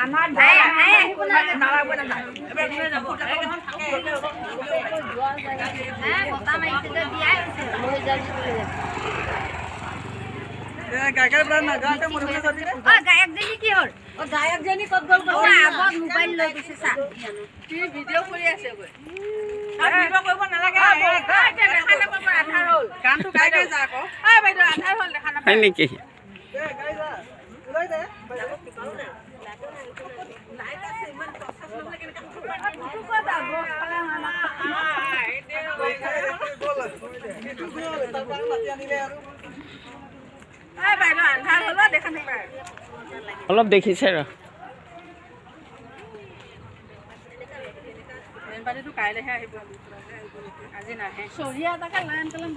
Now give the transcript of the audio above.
আমাৰ ভাই আহিব নালাগিব না কথা মাৰিছে দিয়াই লৈ যাবি গায়কজনী কি হ'ল গায়কজনী ক'ত গ'ল আগত মোবাইল লৈ গৈছে চা কি ভিডিঅ' কৰি আছে গৈ ভিডিঅ' কৰিব নালাগে দেখা নাপাব আধাৰ হ'ল গানটো গাই গৈ যা আকৌ বাইদেউ আধাৰ হ'ল দেখা নাপাব নেকি অলপ দেখিছে ৰ কাইলেহে আহিব আজি নাহে চৰিয়া এটাকে লৈ আনিলে